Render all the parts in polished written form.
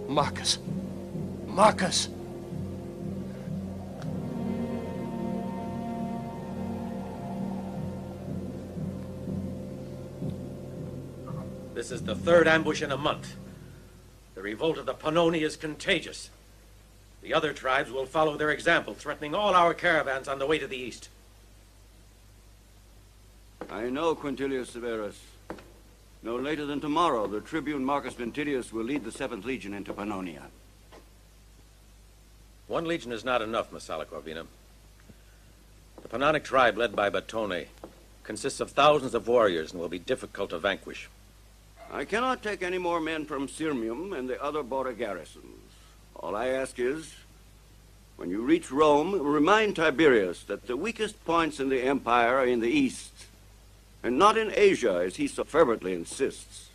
Marcus. Marcus! This is the third ambush in a month. The revolt of the Pannoni is contagious. The other tribes will follow their example, threatening all our caravans on the way to the east. I know, Quintilius Severus. No later than tomorrow, the tribune Marcus Ventidius will lead the 7th Legion into Pannonia. One legion is not enough, Messala Corvina. The Pannonic tribe, led by Batone, consists of thousands of warriors and will be difficult to vanquish. I cannot take any more men from Sirmium and the other border garrisons. All I ask is, when you reach Rome, remind Tiberius that the weakest points in the empire are in the east, and not in Asia, as he so fervently insists.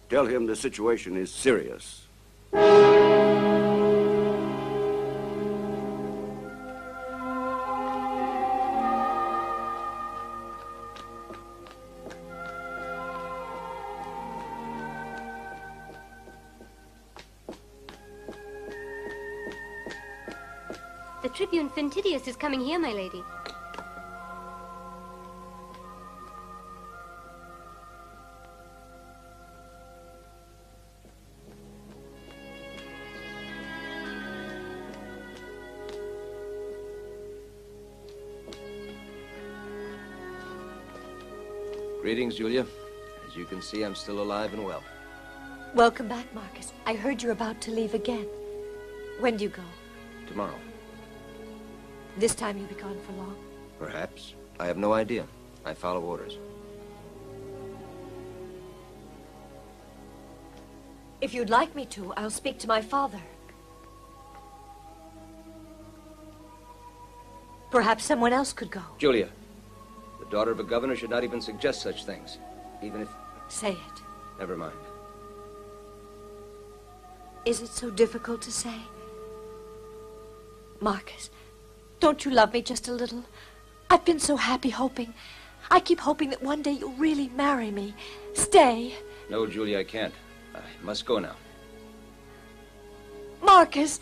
Tell him the situation is serious. The tribune Ventidius is coming here, my lady. Greetings, Julia. As you can see, I'm still alive and well. Welcome back, Marcus. I heard you're about to leave again. When do you go? Tomorrow. This time you'll be gone for long? Perhaps. I have no idea. I follow orders. If you'd like me to, I'll speak to my father. Perhaps someone else could go. Julia, the daughter of a governor should not even suggest such things, even if... Say it. Never mind. Is it so difficult to say? Marcus, don't you love me just a little? I've been so happy hoping. I keep hoping that one day you'll really marry me. Stay. No, Julia, I can't. I must go now. Marcus!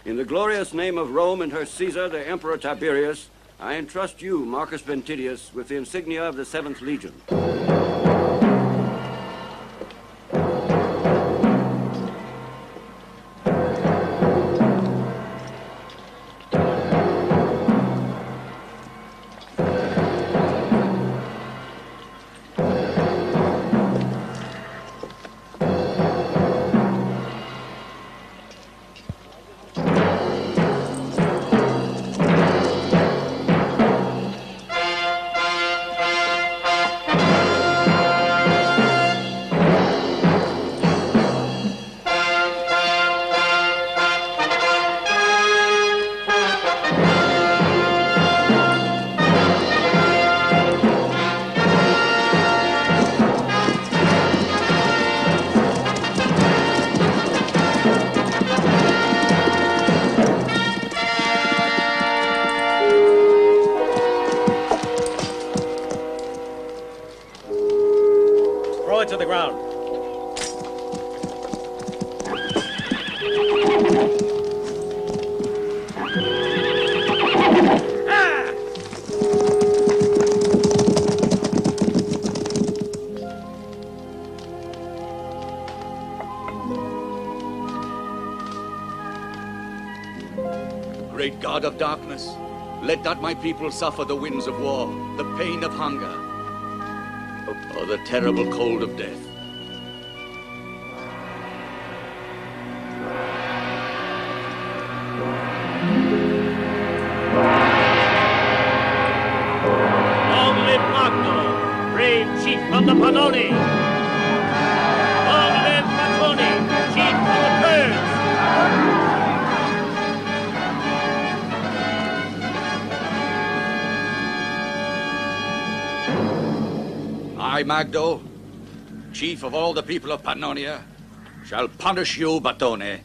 In the glorious name of Rome and her Caesar, the Emperor Tiberius, I entrust you, Marcus Ventidius, with the insignia of the 7th Legion. To the ground. Great God of darkness, let not my people suffer the winds of war, the pain of hunger, or the terrible cold of death. from the Pannoni. Long live Mattoni, chief of the Kurds. I, Magdo, chief of all the people of Pannonia, shall punish you, Battone,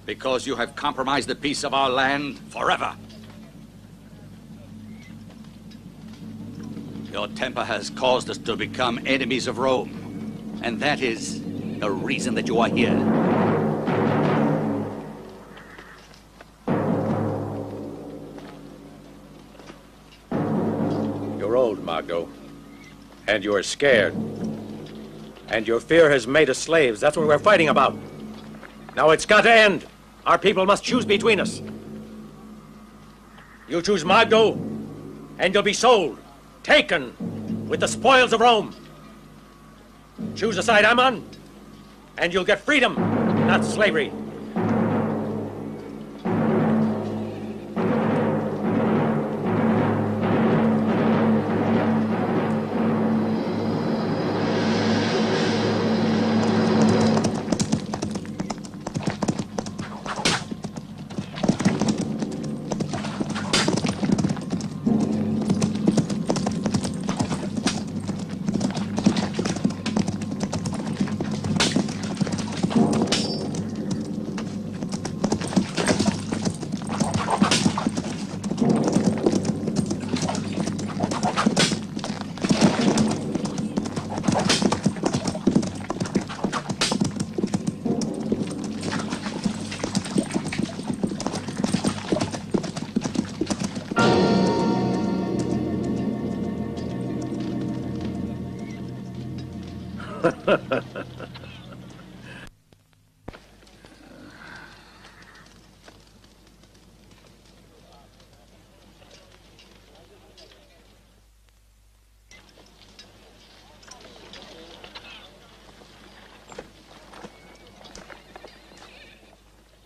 because you have compromised the peace of our land forever. Your temper has caused us to become enemies of Rome, and that is the reason that you are here. You're old, Magdo, and you're scared. And your fear has made us slaves. That's what we're fighting about. Now it's got to end. Our people must choose between us. You choose Magdo, and you'll be sold, taken, with the spoils of Rome. Choose a side, Ammon, and you'll get freedom, not slavery.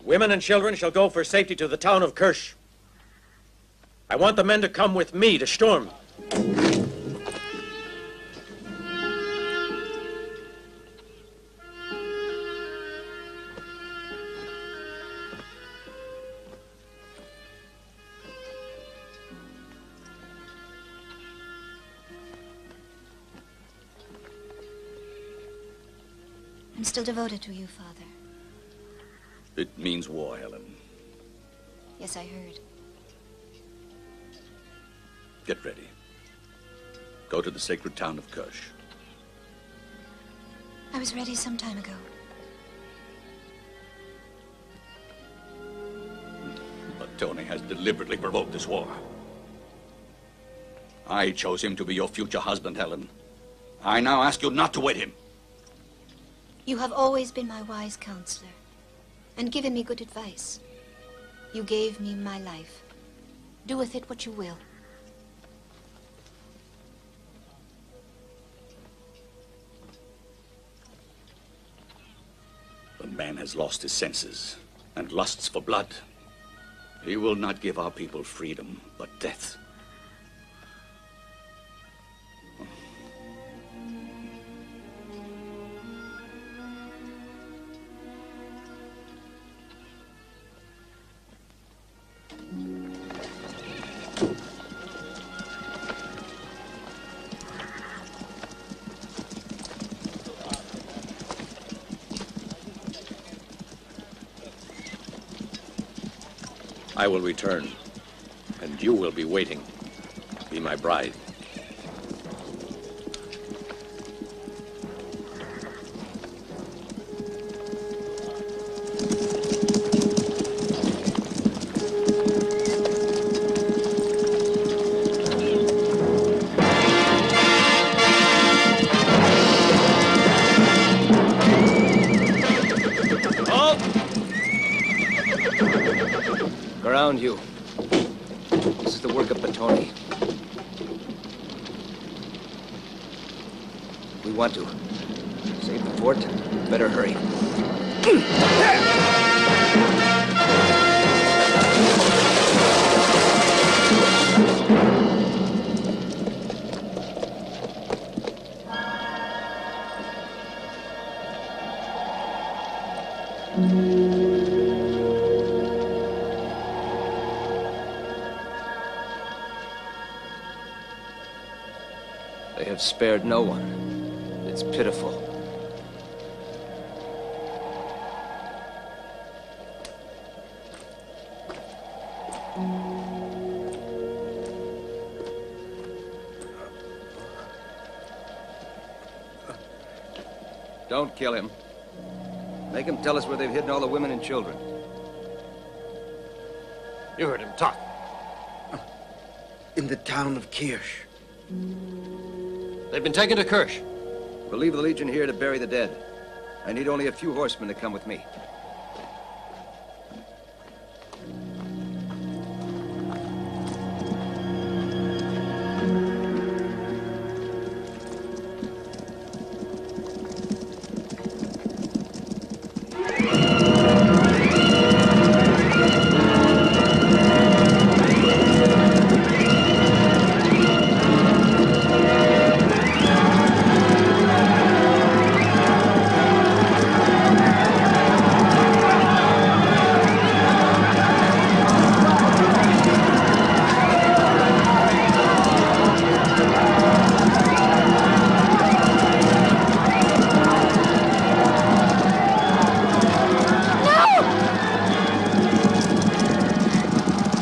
Women and children shall go for safety to the town of Kirsch. I want the men to come with me to Sturm. I'm still devoted to you, Father. It means war, Helen. Yes, I heard. Get ready. Go to the sacred town of Kirsch. I was ready some time ago. But Tony has deliberately provoked this war. I chose him to be your future husband, Helen. I now ask you not to wed him. You have always been my wise counselor and given me good advice. You gave me my life. Do with it what you will. The man has lost his senses and lusts for blood. He will not give our people freedom, but death. I will return, and you will be waiting. Be my bride. Around you. This is the work of Battoni. We want to save the fort. Better hurry. They have spared no one. It's pitiful. Don't kill him. Make him tell us where they've hidden all the women and children. You heard him talk. In the town of Kirsch. They've been taken to Kirsch. We'll leave the Legion here to bury the dead. I need only a few horsemen to come with me.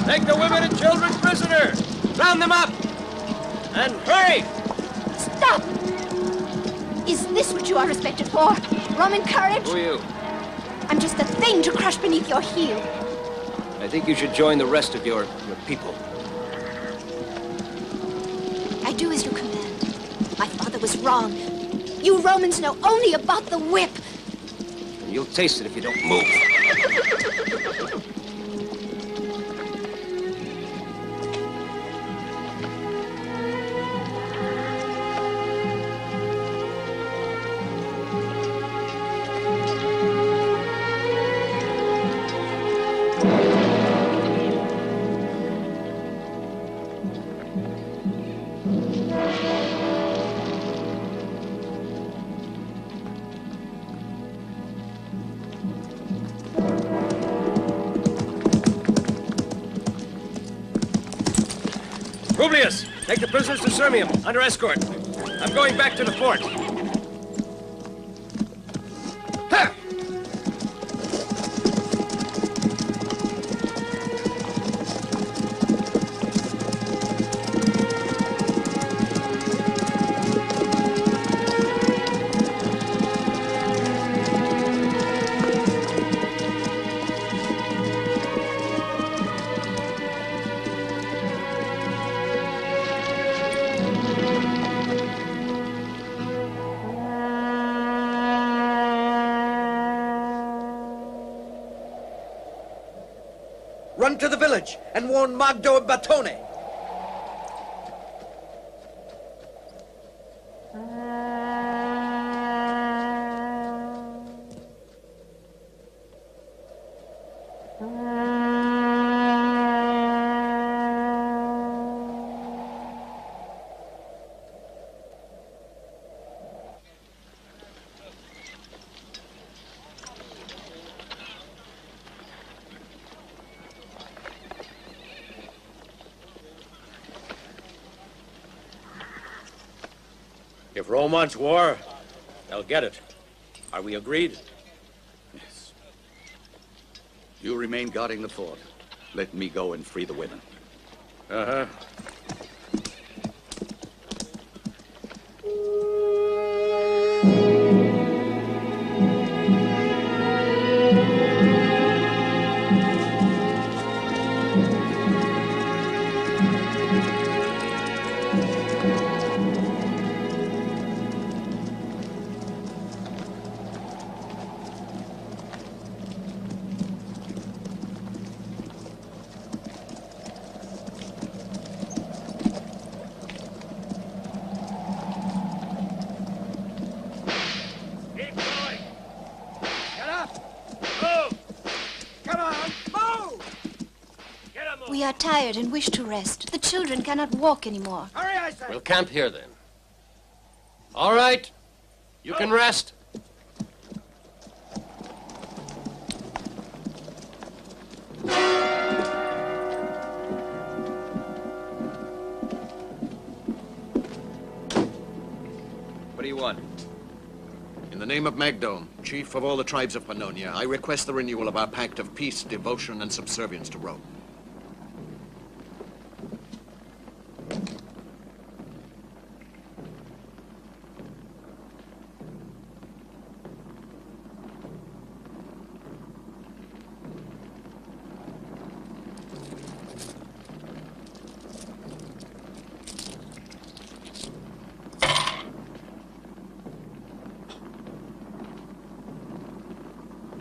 Take the women and children prisoner! Round them up! And hurry! Stop! Is this what you are respected for? Roman courage? Who are you? I'm just a thing to crush beneath your heel. I think you should join the rest of your people. I do as you command. My father was wrong. You Romans know only about the whip. And you'll taste it if you don't move. Publius, take the prisoners to Sirmium, under escort. I'm going back to the fort. Ha! Run to the village and warn Magdo and Batone. If Rome wants war, they'll get it. Are we agreed? Yes. You remain guarding the fort. Let me go and free the women. Uh-huh. We are tired and wish to rest. The children cannot walk anymore. Hurry, I say! We'll camp here then. All right. You can rest. Go on. In the name of Magdo, chief of all the tribes of Pannonia, I request the renewal of our pact of peace, devotion, and subservience to Rome.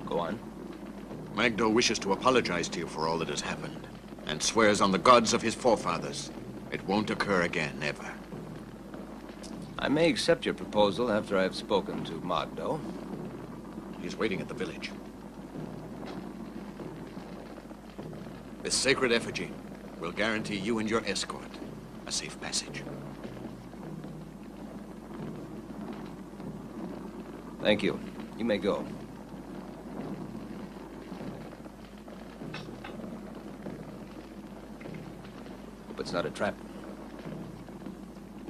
Go on. Magdo wishes to apologize to you for all that has happened, and swears on the gods of his forefathers it won't occur again, ever. I may accept your proposal after I've spoken to Magdo. He's waiting at the village. This sacred effigy will guarantee you and your escort a safe passage. Thank you. You may go. Hope it's not a trap.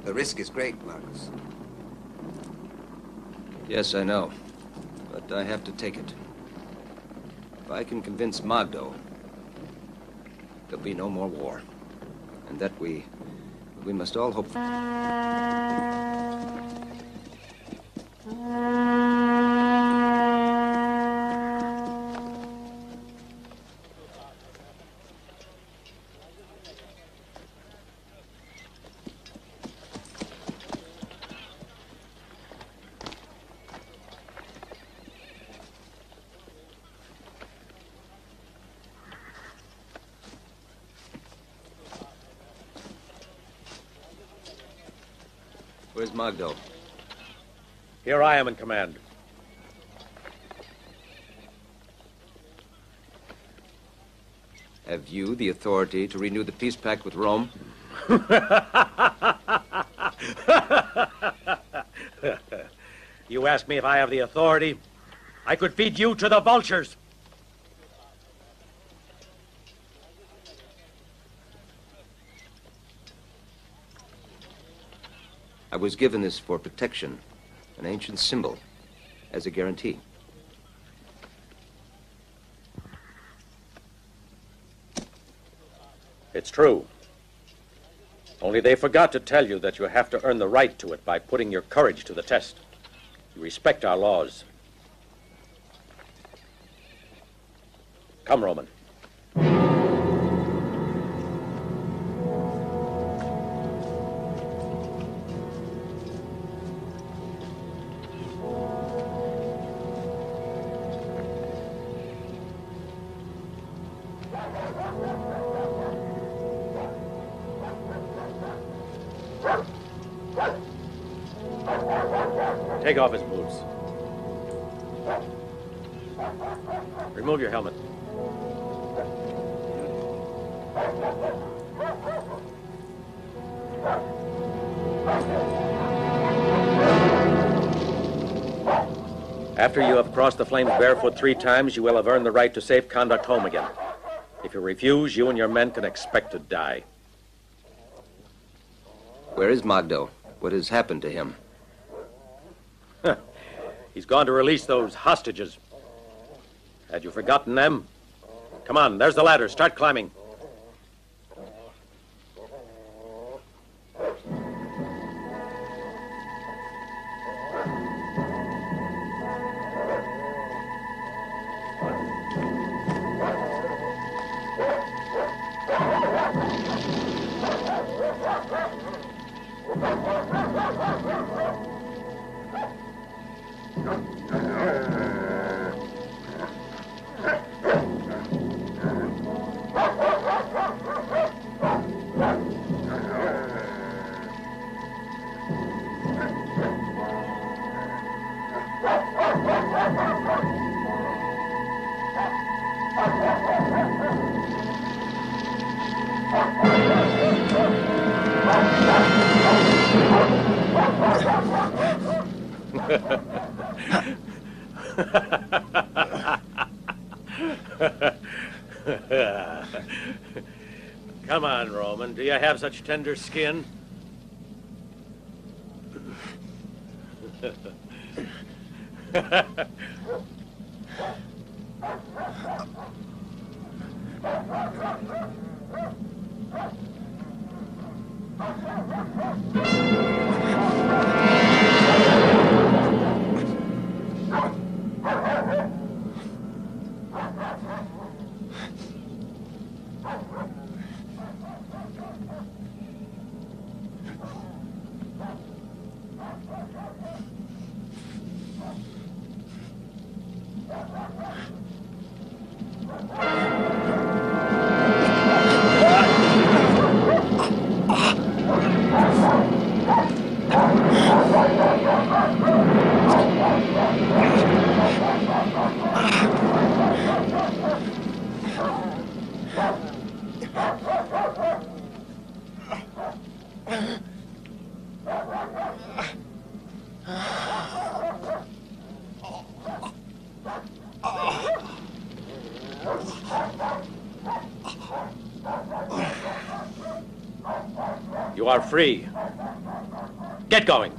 The risk is great, Marcus. Yes, I know. But I have to take it. If I can convince Magdo, there'll be no more war. And that we must all hope for. Where's Magdo? Here I am in command. Have you the authority to renew the peace pact with Rome? You ask me if I have the authority? I could feed you to the vultures. I was given this for protection, an ancient symbol, as a guarantee. It's true. Only they forgot to tell you that you have to earn the right to it by putting your courage to the test. You respect our laws. Come, Roman. Take off his boots. Remove your helmet. After you have crossed the flames barefoot 3 times, you will have earned the right to safe conduct home again. If you refuse, you and your men can expect to die. Where is Magdo? What has happened to him? He's gone to release those hostages. Had you forgotten them? Come on, there's the ladder. Start climbing. Come on, Roman. Do you have such tender skin? You are free. Get going.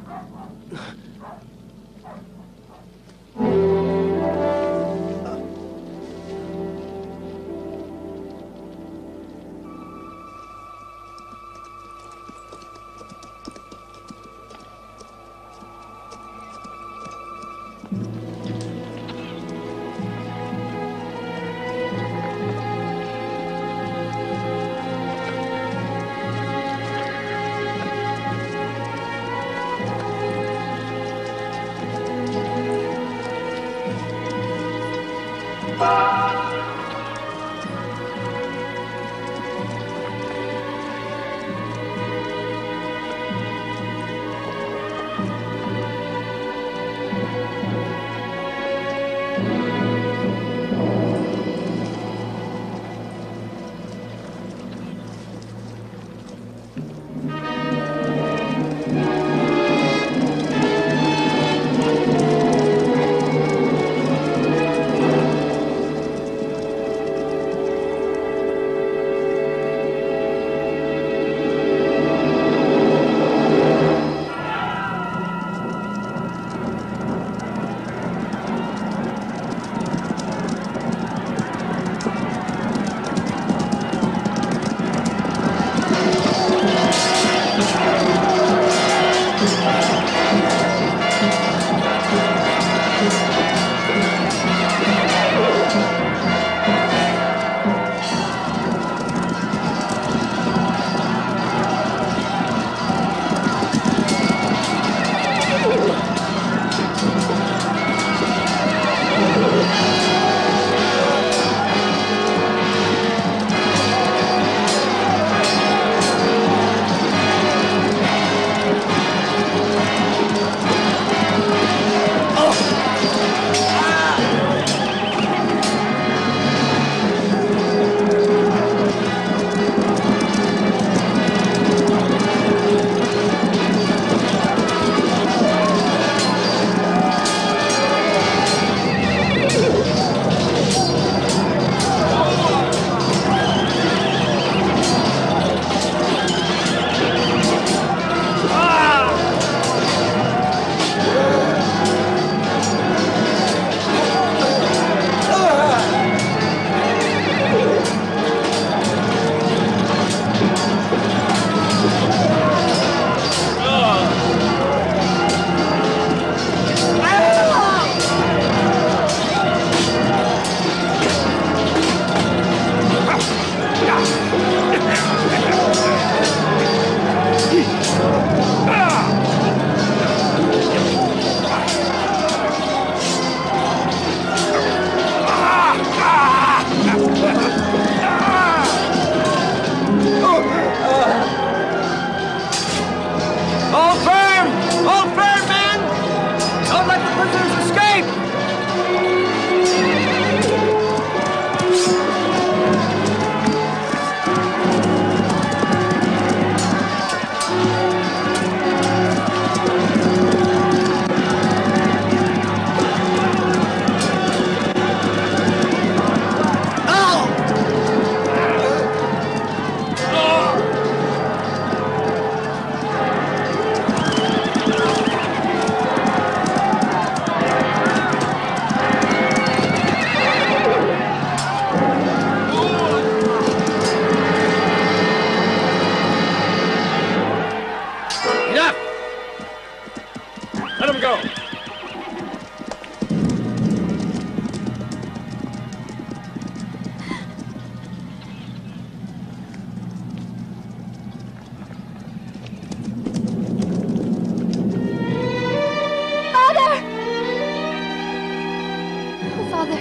Father.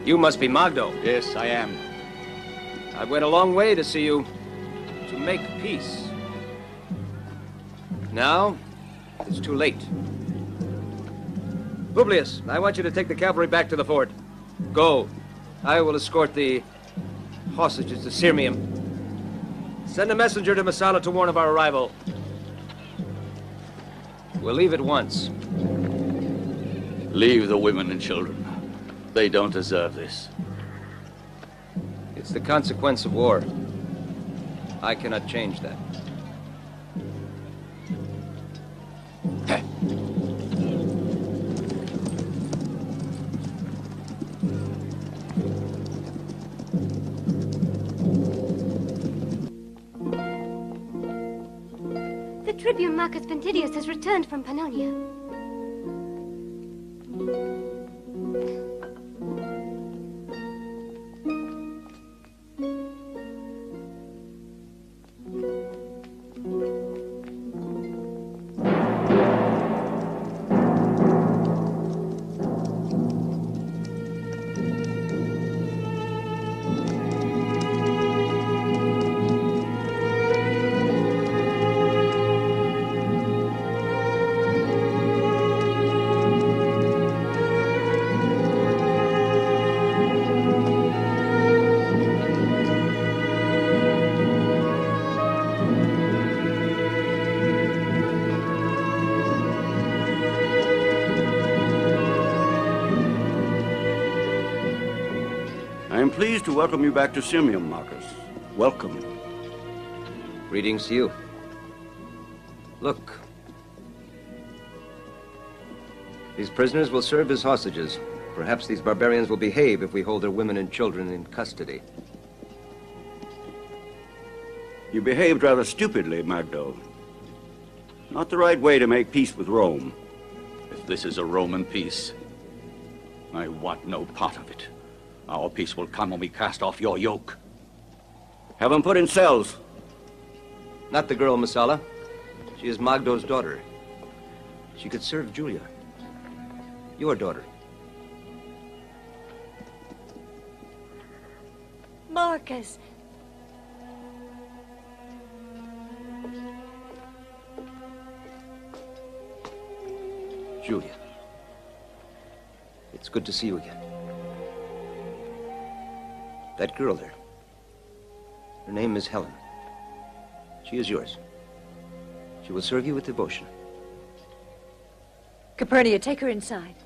You must be Magdo. Yes, I am. I went a long way to see you, to make peace. Now, it's too late. Publius, I want you to take the cavalry back to the fort. Go. I will escort the hostages to Sirmium. Send a messenger to Messala to warn of our arrival. We'll leave at once. Leave the women and children. They don't deserve this. It's the consequence of war. I cannot change that. The Tribune Marcus Ventidius has returned from Pannonia. I am pleased to welcome you back to Sirmium, Marcus. Welcome. Greetings to you. Look. These prisoners will serve as hostages. Perhaps these barbarians will behave if we hold their women and children in custody. You behaved rather stupidly, Magdo. Not the right way to make peace with Rome. If this is a Roman peace, I want no part of it. Our peace will come when we cast off your yoke. Have them put in cells. Not the girl, Messala. She is Magdo's daughter. She could serve Julia. Your daughter. Marcus. Julia. It's good to see you again. That girl there. Her name is Helen. She is yours. She will serve you with devotion. Capernia, take her inside.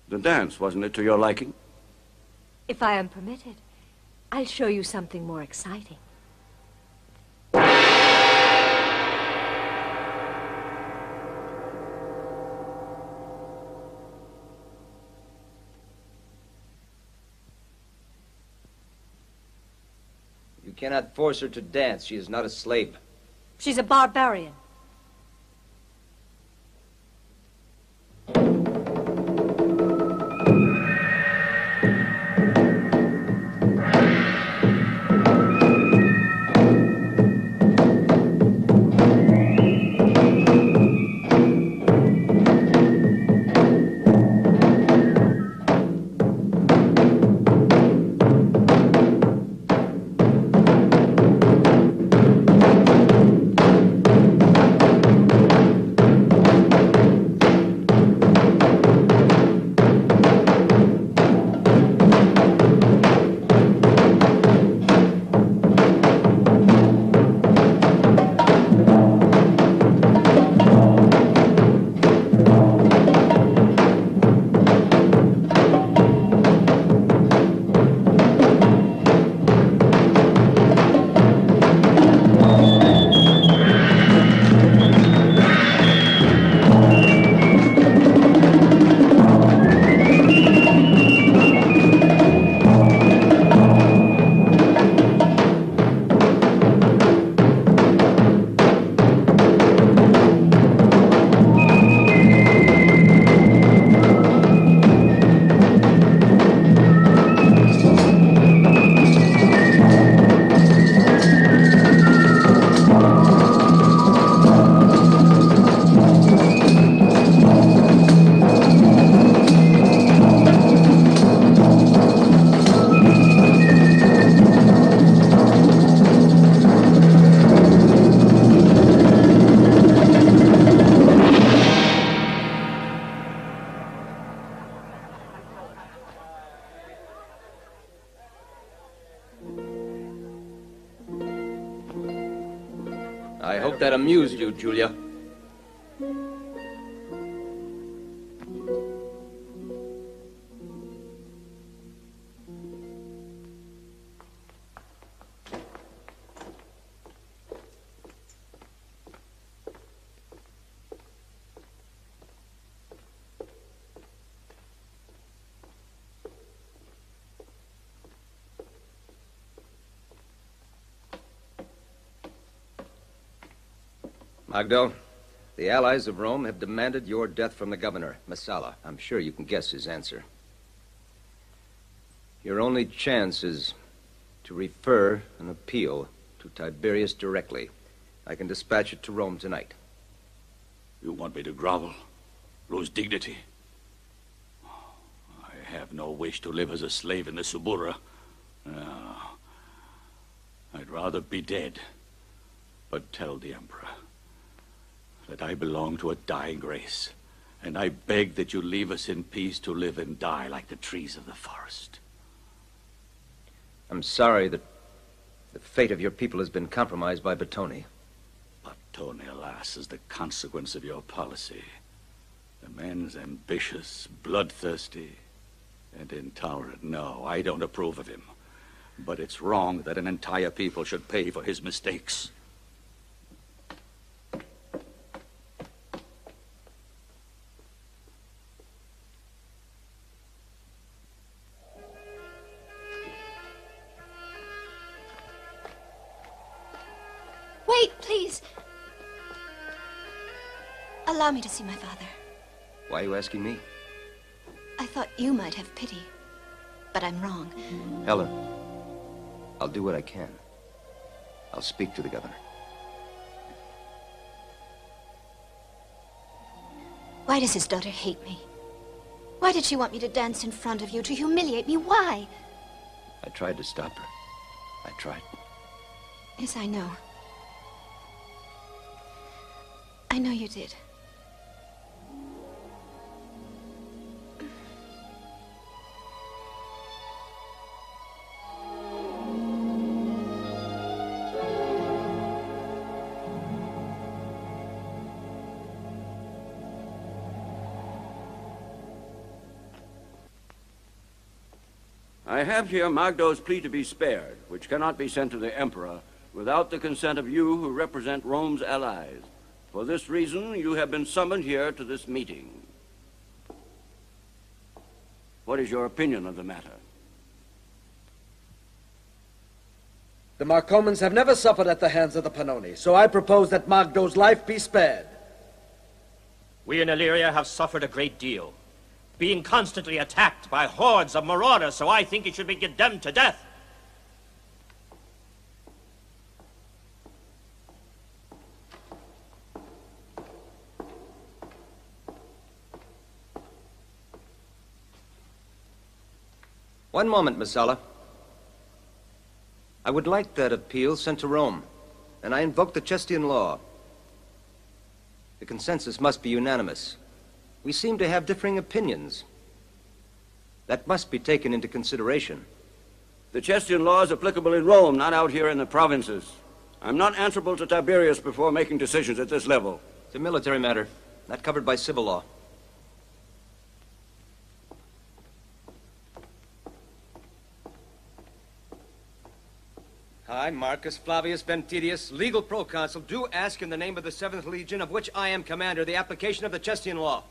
The dance, wasn't it to your liking? If I am permitted, I'll show you something more exciting. You cannot force her to dance. She is not a slave. She's a barbarian. I hope that amused you, Julia. Magdo, the allies of Rome have demanded your death from the governor, Messala. I'm sure you can guess his answer. Your only chance is to refer an appeal to Tiberius directly. I can dispatch it to Rome tonight. You want me to grovel? Lose dignity? I have no wish to live as a slave in the Subura. No. I'd rather be dead. But tell the Emperor that I belong to a dying race, and I beg that you leave us in peace to live and die like the trees of the forest. I'm sorry that the fate of your people has been compromised by Battoni. Battoni, alas, is the consequence of your policy. The man's ambitious, bloodthirsty, and intolerant. No, I don't approve of him. But it's wrong that an entire people should pay for his mistakes. Wait, please. Allow me to see my father. Why are you asking me? I thought you might have pity, but I'm wrong. Helen, I'll do what I can. I'll speak to the governor. Why does his daughter hate me? Why did she want me to dance in front of you, to humiliate me? Why? I tried to stop her. I tried. Yes, I know. I know you did. I have here Magdo's plea to be spared, which cannot be sent to the Emperor without the consent of you who represent Rome's allies. For this reason, you have been summoned here to this meeting. What is your opinion of the matter? The Marcomans have never suffered at the hands of the Pannoni, so I propose that Magdo's life be spared. We in Illyria have suffered a great deal, being constantly attacked by hordes of marauders, so I think he should be condemned to death. One moment, Messala. I would like that appeal sent to Rome, and I invoke the Chestian law. The consensus must be unanimous. We seem to have differing opinions. That must be taken into consideration. The Chestian law is applicable in Rome, not out here in the provinces. I'm not answerable to Tiberius before making decisions at this level. It's a military matter, not covered by civil law. I, Marcus Flavius Ventidius, legal proconsul, do ask in the name of the 7th Legion, of which I am commander, the application of the Chestian law.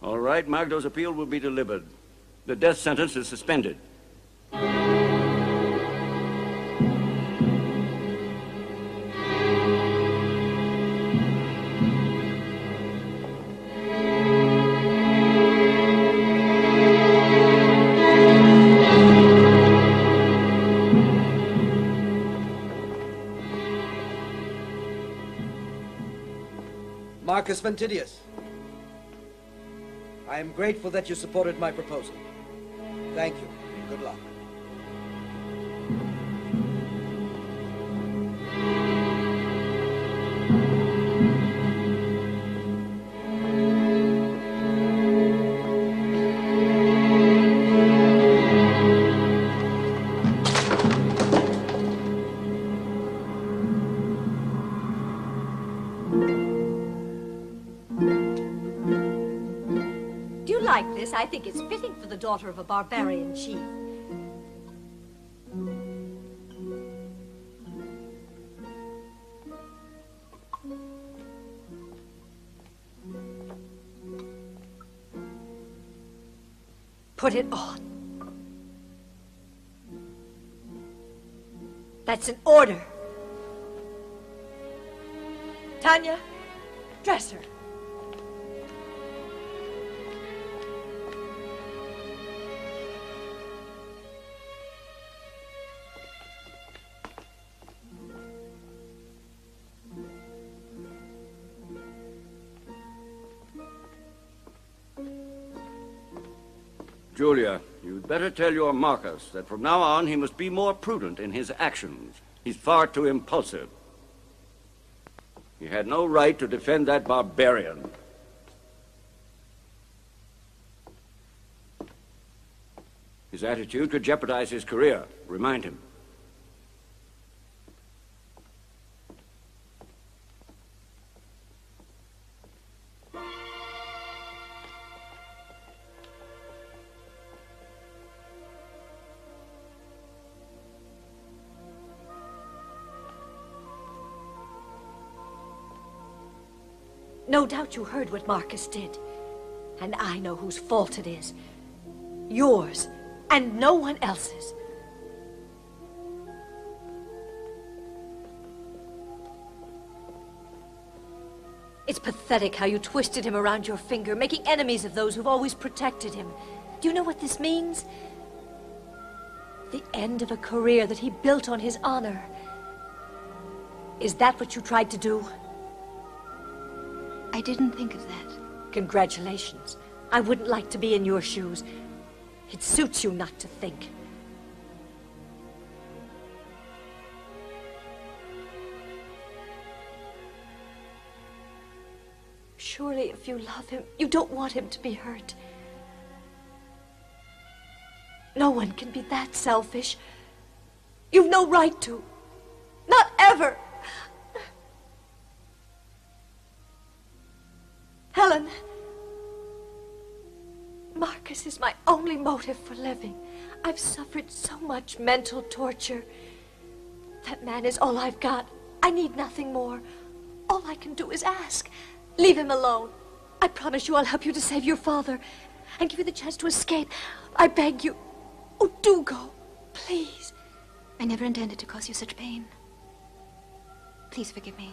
All right, Magdo's appeal will be delivered. The death sentence is suspended. Marcus Ventidius, I am grateful that you supported my proposal. Thank you, and good luck. I think it's fitting for the daughter of a barbarian chief. Put it on. That's an order. Tanya, dress her. Julia, you'd better tell your Marcus that from now on he must be more prudent in his actions. He's far too impulsive. He had no right to defend that barbarian. His attitude could jeopardize his career. Remind him. No doubt you heard what Marcus did. And I know whose fault it is. Yours, and no one else's. It's pathetic how you twisted him around your finger, making enemies of those who've always protected him. Do you know what this means? The end of a career that he built on his honor. Is that what you tried to do? I didn't think of that. Congratulations. I wouldn't like to be in your shoes. It suits you not to think. Surely, if you love him, you don't want him to be hurt. No one can be that selfish. You've no right to. Not ever. Helen, Marcus is my only motive for living. I've suffered so much mental torture. That man is all I've got. I need nothing more. All I can do is ask. Leave him alone. I promise you I'll help you to save your father. and give you the chance to escape. I beg you. Oh, do go. Please. I never intended to cause you such pain. Please forgive me.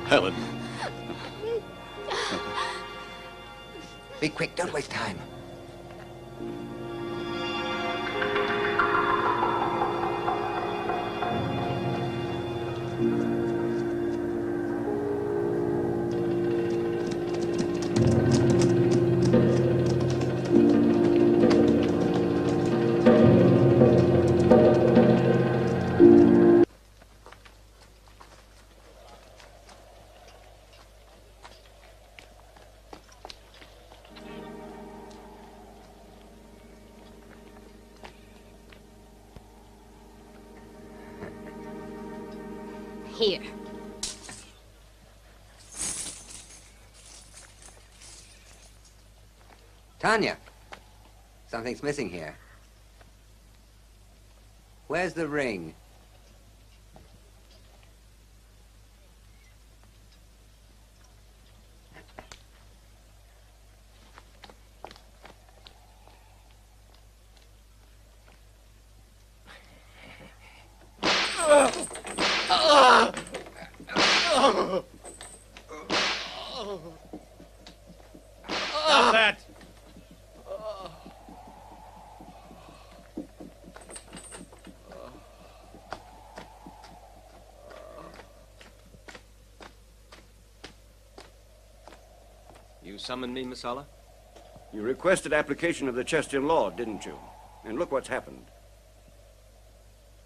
Helen. Be quick, don't waste time. Here. Tanya, something's missing here. Where's the ring? Stop that! You summoned me, Masala? You requested application of the Chestian law, didn't you? And look what's happened.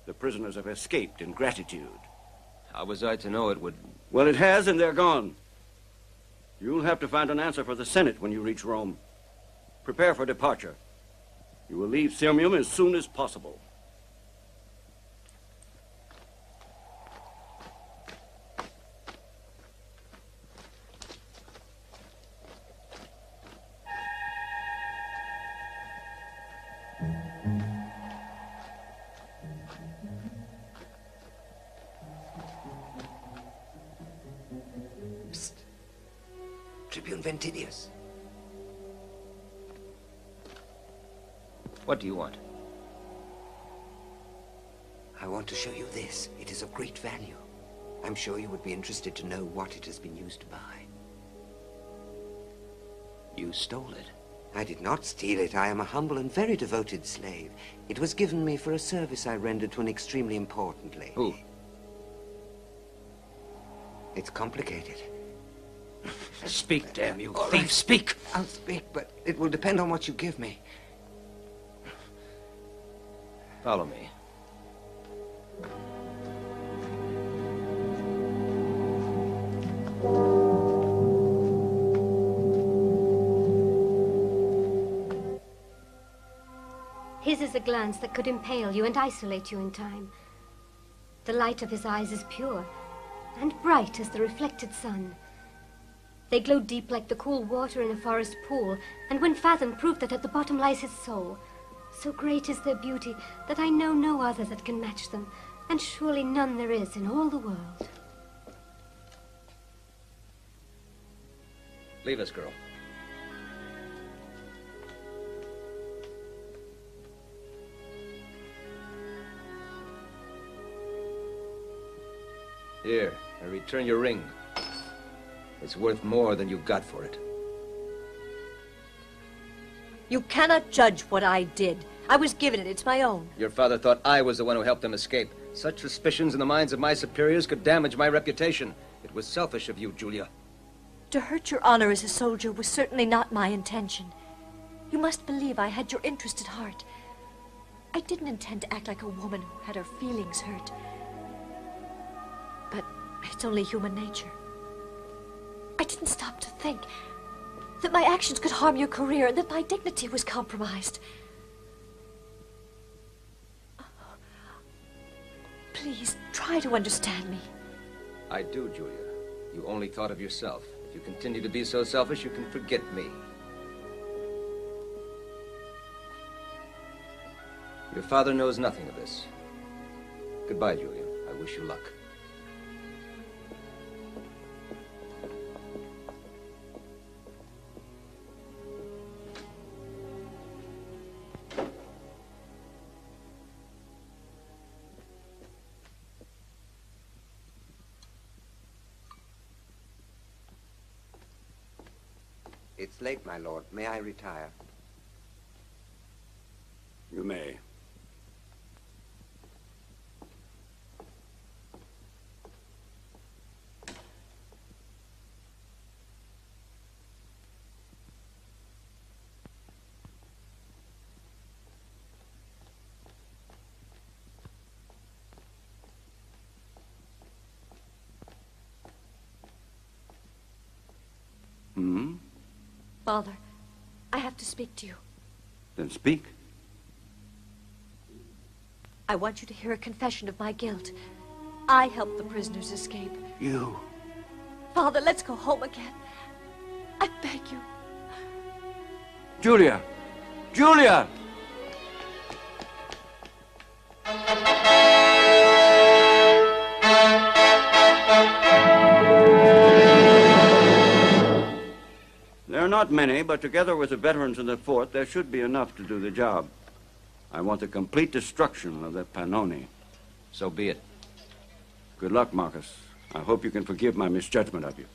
The prisoners have escaped in gratitude. How was I to know it would... Well, it has, and they're gone. You'll have to find an answer for the Senate when you reach Rome. Prepare for departure. You will leave Sirmium as soon as possible. Tribune Ventidius. What do you want? I want to show you this. It is of great value. I'm sure you would be interested to know what it has been used to buy. You stole it. I did not steal it. I am a humble and very devoted slave. It was given me for a service I rendered to an extremely important lady. Who? It's complicated. Speak, damn you, All thief, right. speak! I'll speak, but it will depend on what you give me. Follow me. His is a glance that could impale you and isolate you in time. The light of his eyes is pure and bright as the reflected sun. They glow deep like the cool water in a forest pool, and when fathomed prove that at the bottom lies his soul. So great is their beauty that I know no other that can match them, and surely none there is in all the world. Leave us, girl. Here, I return your ring. It's worth more than you got for it. You cannot judge what I did. I was given it. It's my own. Your father thought I was the one who helped them escape. Such suspicions in the minds of my superiors could damage my reputation. It was selfish of you, Julia. To hurt your honor as a soldier was certainly not my intention. You must believe I had your interest at heart. I didn't intend to act like a woman who had her feelings hurt. But it's only human nature. I didn't stop to think that my actions could harm your career and that my dignity was compromised. Please, try to understand me. I do, Julia. You only thought of yourself. If you continue to be so selfish, you can forget me. Your father knows nothing of this. Goodbye, Julia. I wish you luck. It's late, my lord. May I retire? You may. Hmm? Father, I have to speak to you. Then speak. I want you to hear a confession of my guilt. I helped the prisoners escape. You. Father, let's go home again. I beg you. Julia! Julia! There are not many, but together with the veterans in the fort, there should be enough to do the job. I want the complete destruction of the Pannoni. So be it. Good luck, Marcus. I hope you can forgive my misjudgment of you.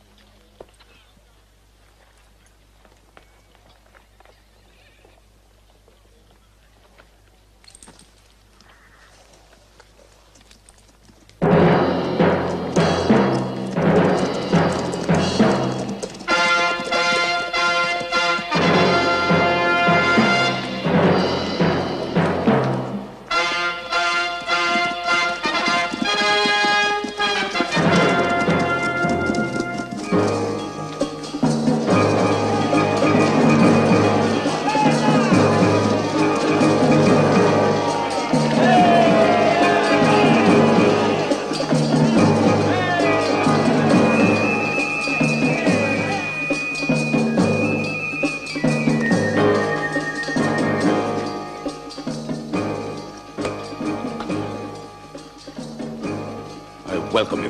Welcome you.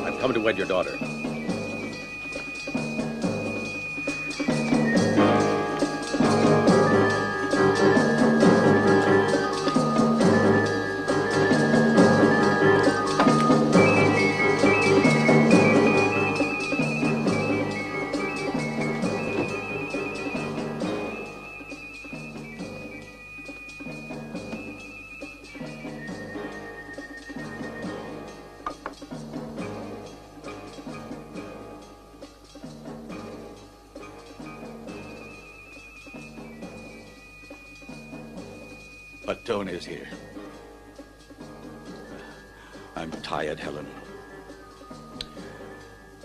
I've come to wed your daughter. Batone is here. I'm tired, Helen.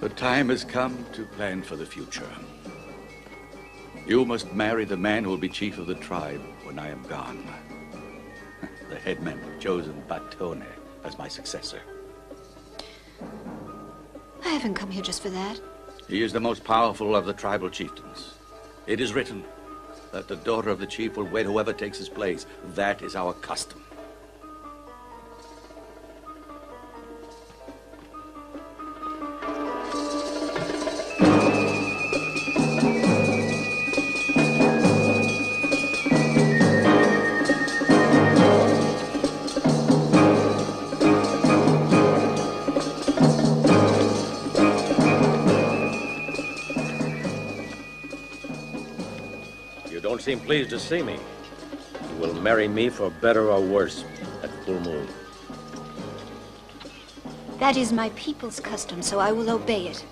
The time has come to plan for the future. You must marry the man who will be chief of the tribe when I am gone. The headman chosen Batone as my successor. I haven't come here just for that. He is the most powerful of the tribal chieftains. It is written that the daughter of the chief will wed whoever takes his place. That is our custom. Seem pleased to see me. You will marry me for better or worse at full moon. That is my people's custom, so I will obey it.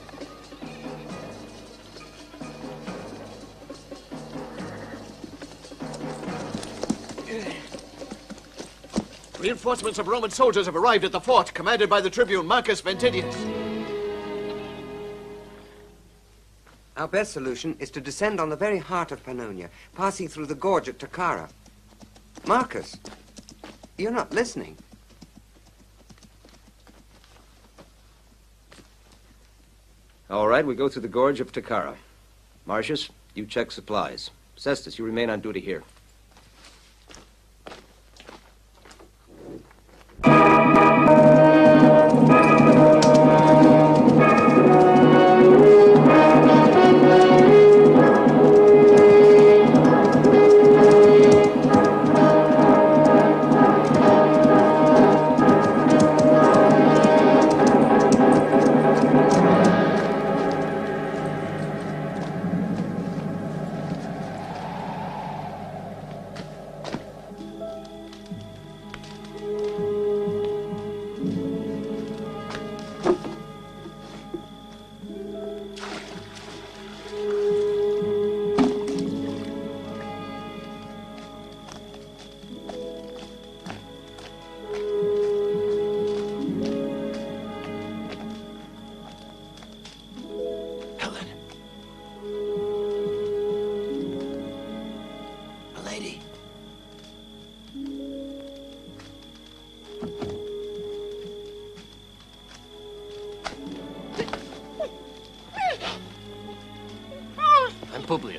Reinforcements of Roman soldiers have arrived at the fort, commanded by the tribune Marcus Ventidius. Our best solution is to descend on the very heart of Pannonia, passing through the gorge at Takara. Marcus, you're not listening. All right, we go through the gorge of Takara. Marcius, you check supplies. Cestus, you remain on duty here.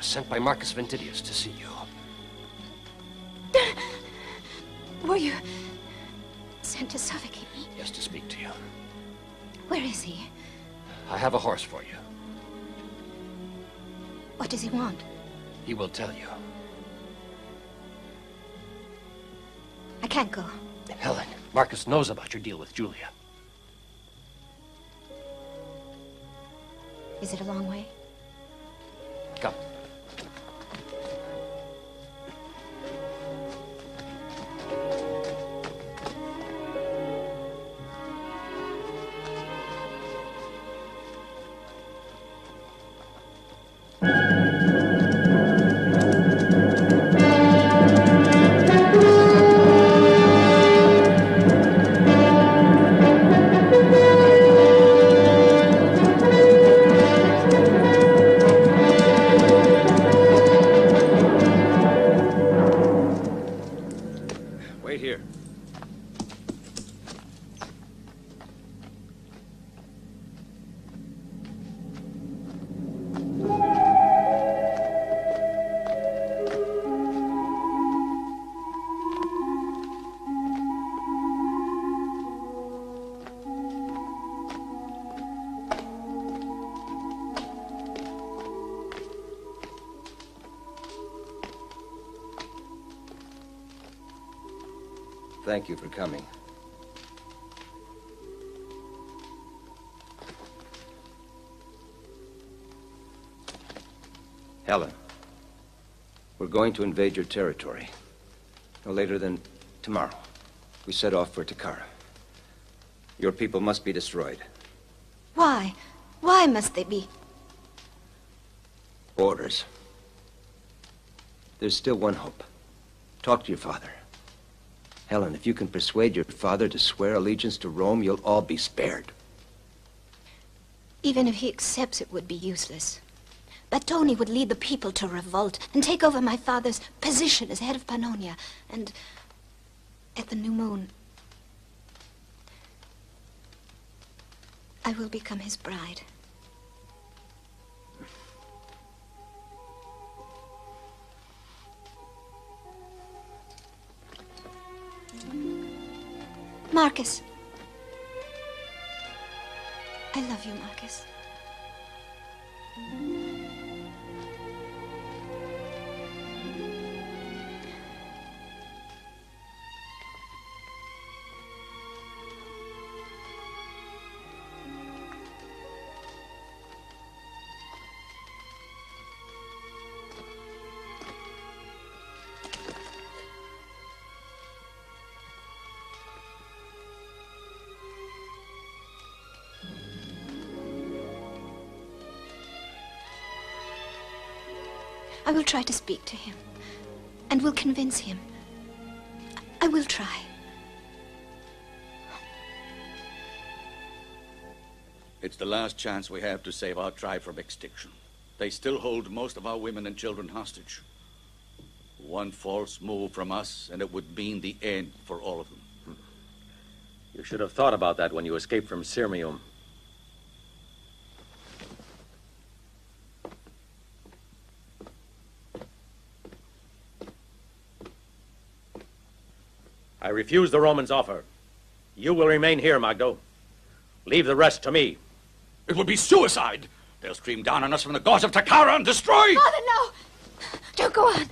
Sent by Marcus Ventidius to see you. Were you sent to suffocate me? Yes, to speak to you. Where is he? I have a horse for you. What does he want? He will tell you. I can't go. Helen, Marcus knows about your deal with Julia. Is it a long way? Come. Thank you for coming. Helen, we're going to invade your territory. No later than tomorrow. We set off for Takara. Your people must be destroyed. Why? Why must they be? Orders. There's still one hope. Talk to your father. Helen, if you can persuade your father to swear allegiance to Rome, you'll all be spared. Even if he accepts, it would be useless. Battoni would lead the people to revolt and take over my father's position as head of Pannonia. And at the new moon, I will become his bride. Marcus. I love you, Marcus. I will try to speak to him, and will convince him. I will try. It's the last chance we have to save our tribe from extinction. They still hold most of our women and children hostage. One false move from us, and it would mean the end for all of them. You should have thought about that when you escaped from Sirmium. I refuse the Romans' offer. You will remain here, Magdo. Leave the rest to me. It would be suicide. They'll stream down on us from the gorge of Takara and destroy... Father, no! Don't go on.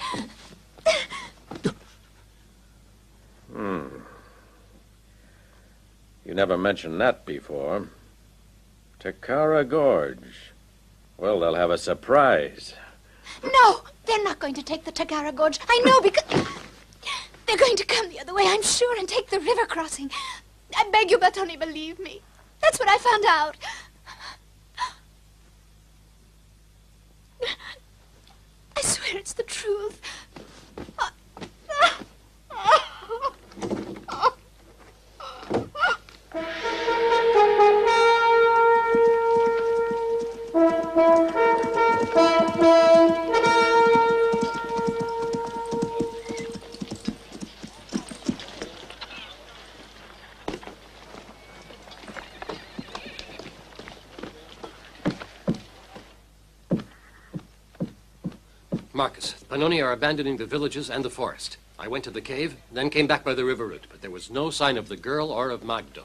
You never mentioned that before. Takara Gorge. Well, they'll have a surprise. No! They're not going to take the Takara Gorge. I know, because... They're going to come the other way, I'm sure, and take the river crossing. I beg you, Battoni, believe me. That's what I found out. I swear it's the truth. Marcus, Pannoni are abandoning the villages and the forest. I went to the cave, then came back by the river route, but there was no sign of the girl or of Magdo.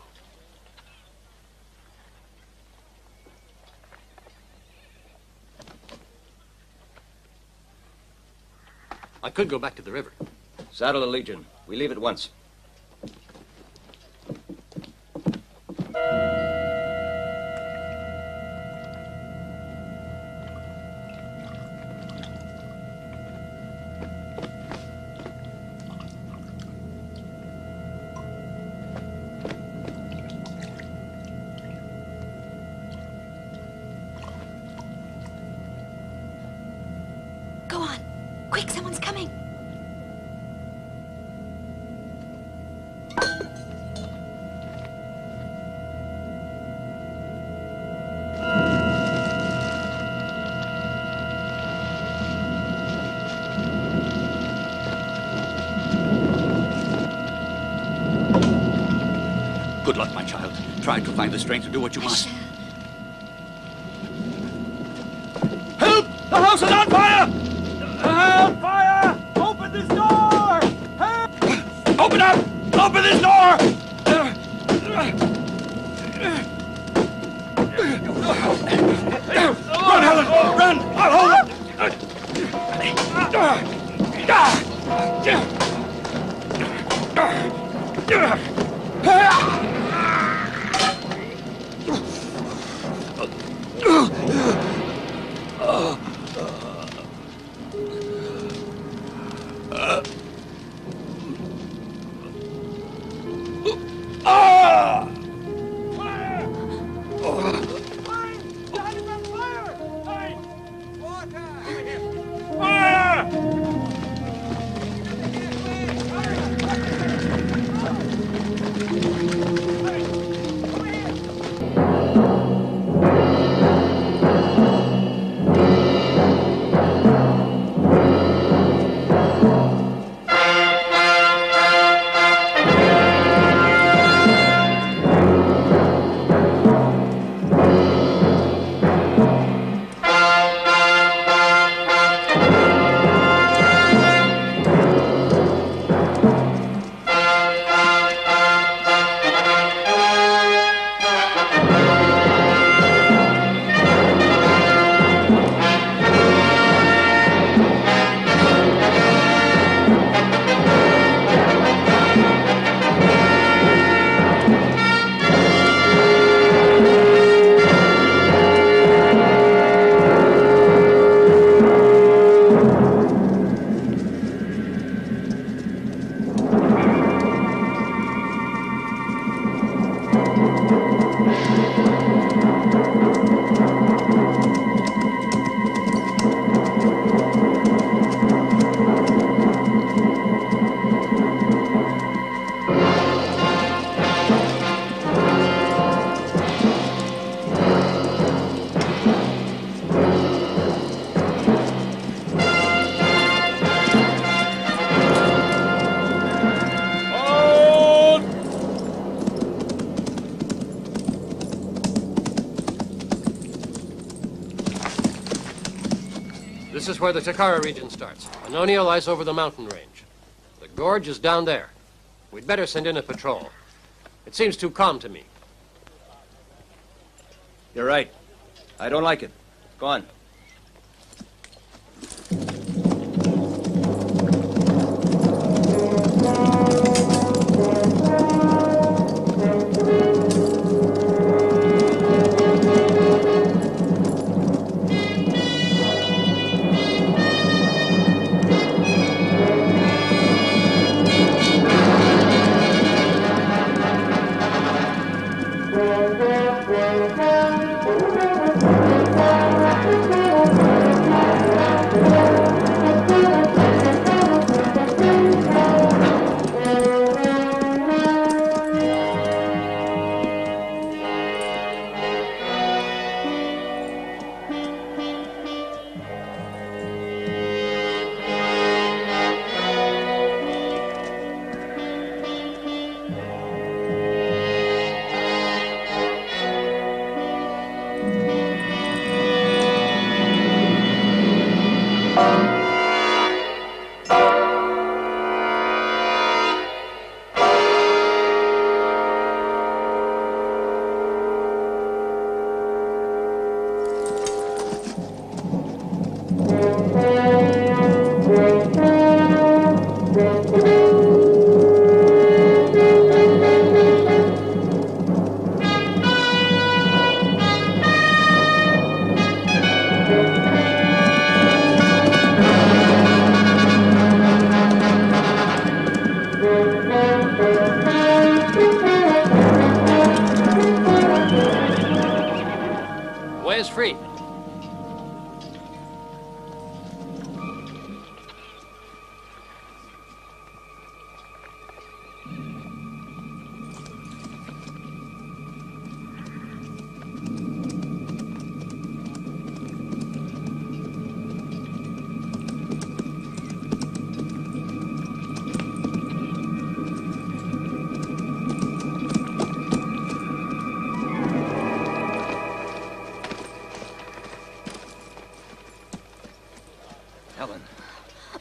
I could go back to the river. Saddle the Legion. We leave at once. Go on. Quick, someone's coming. Good luck, my child. Try to find the strength to do what you must. Help! The house is on fire! Help! Fire! Open this door! Help! Open up! Open this door! Run, Helen! Run! I'll hold it! This is where the Takara region starts. Pannonia lies over the mountain range. The gorge is down there. We'd better send in a patrol. It seems too calm to me. You're right. I don't like it. Go on. Free.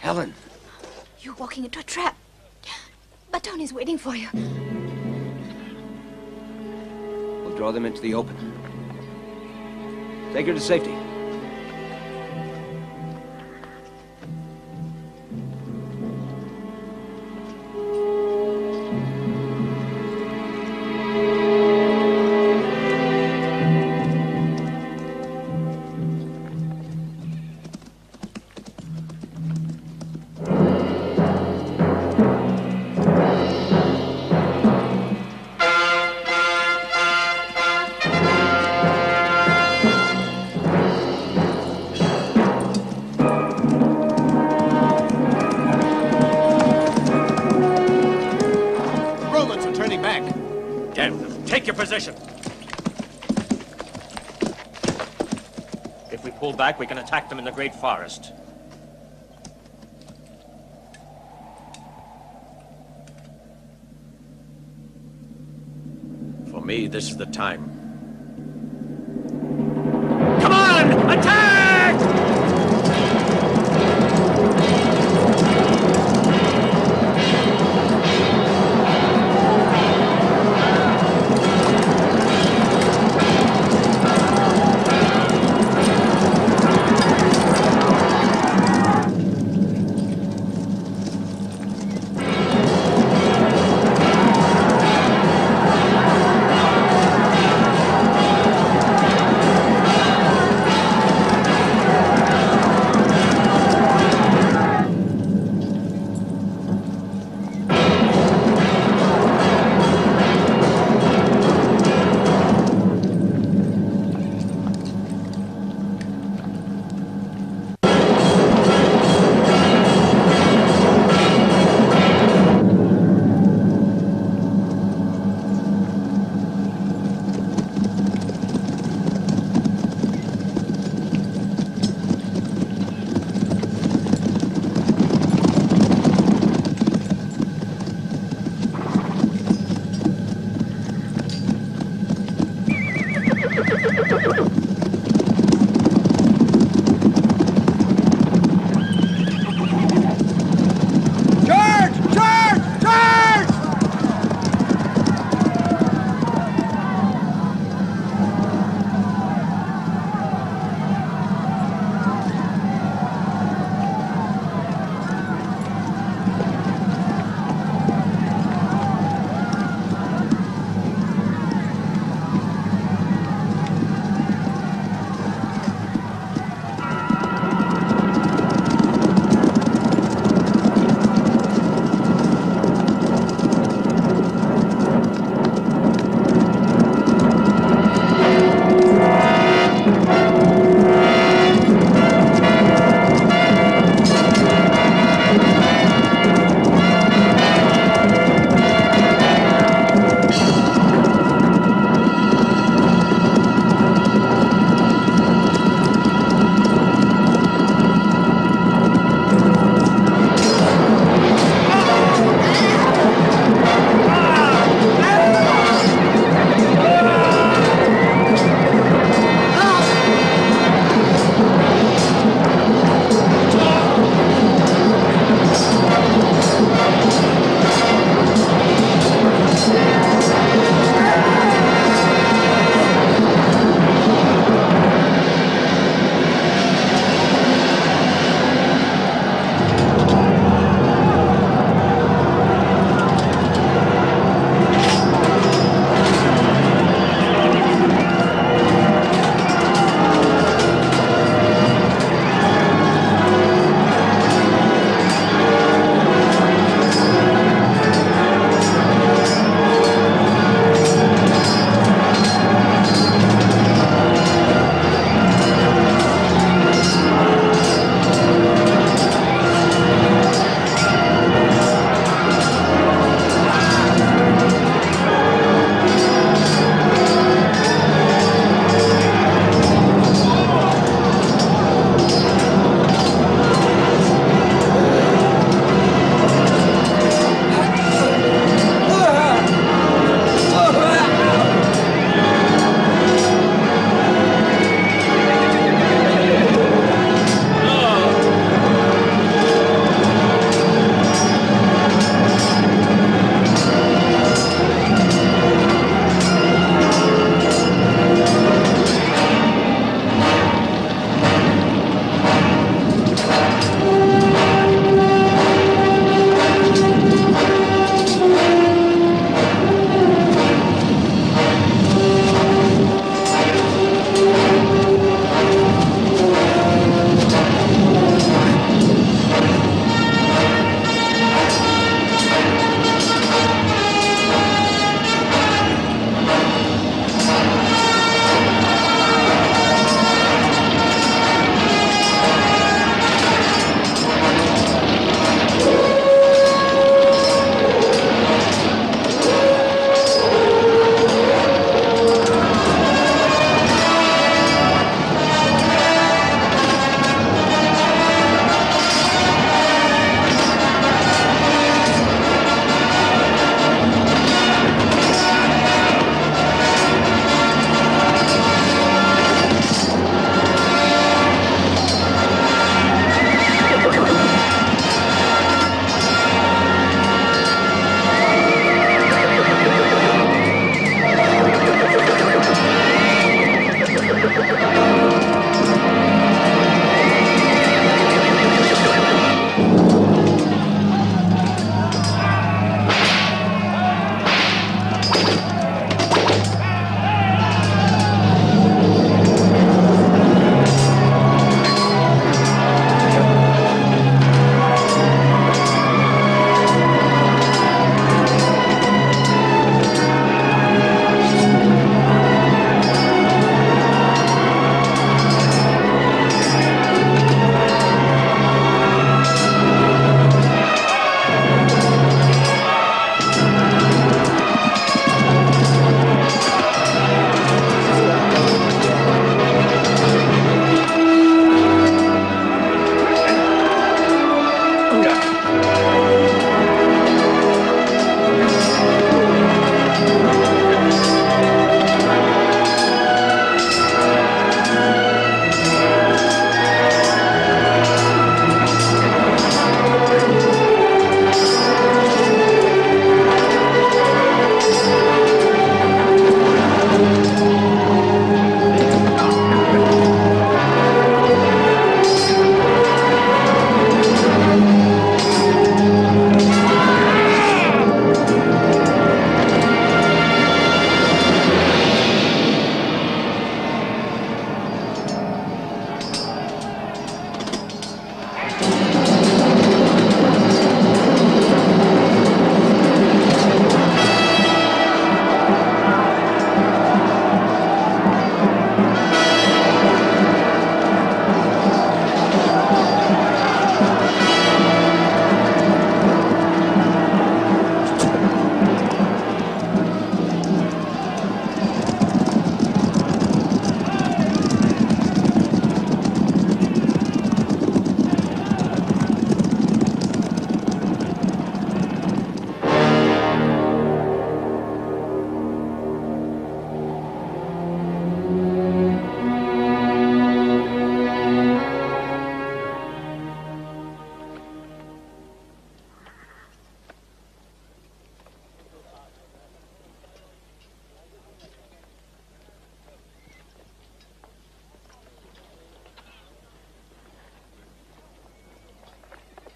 Helen. You're walking into a trap. Batoni's waiting for you. We'll draw them into the open. Take her to safety. Position. If we pull back, we can attack them in the great forest. For me, this is the time. Come on! Attack!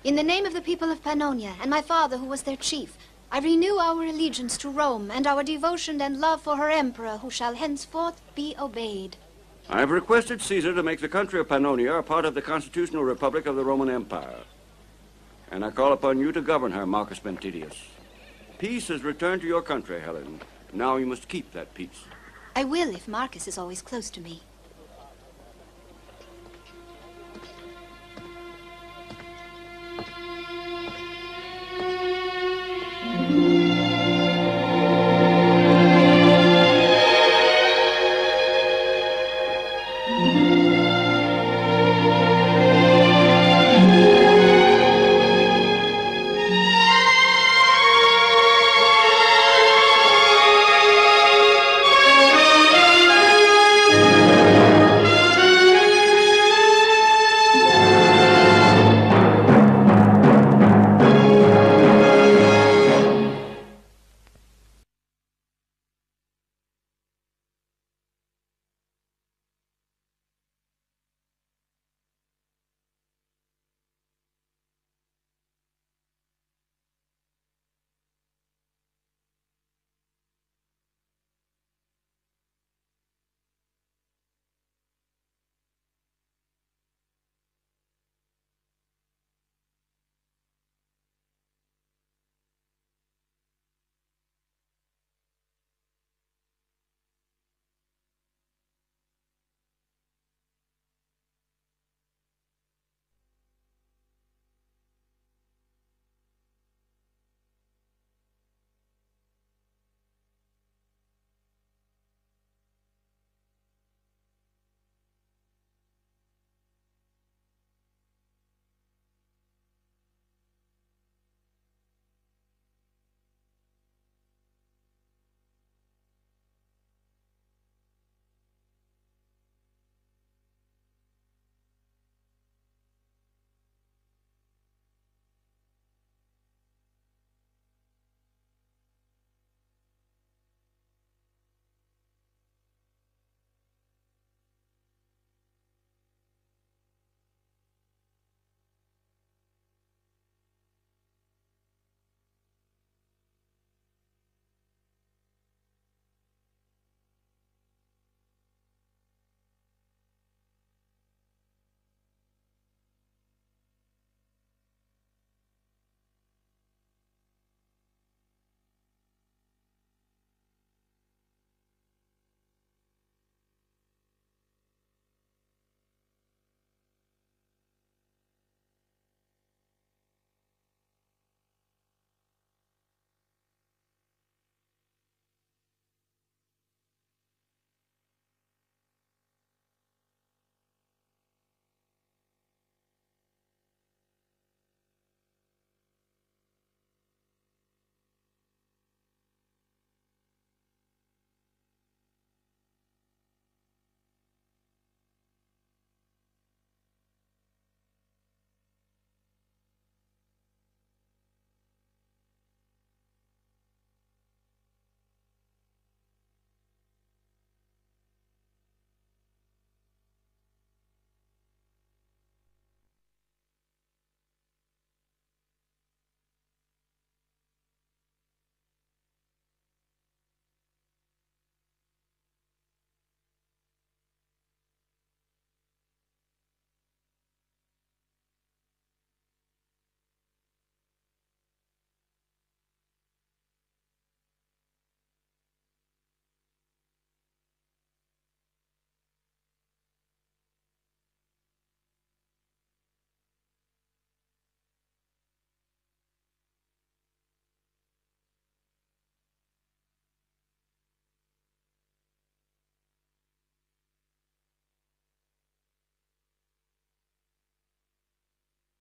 In the name of the people of Pannonia and my father who was their chief, I renew our allegiance to Rome and our devotion and love for her emperor, who shall henceforth be obeyed. I have requested Caesar to make the country of Pannonia a part of the constitutional republic of the Roman Empire. And I call upon you to govern her, Marcus Ventidius. Peace has returned to your country, Helen. Now you must keep that peace. I will if Marcus is always close to me.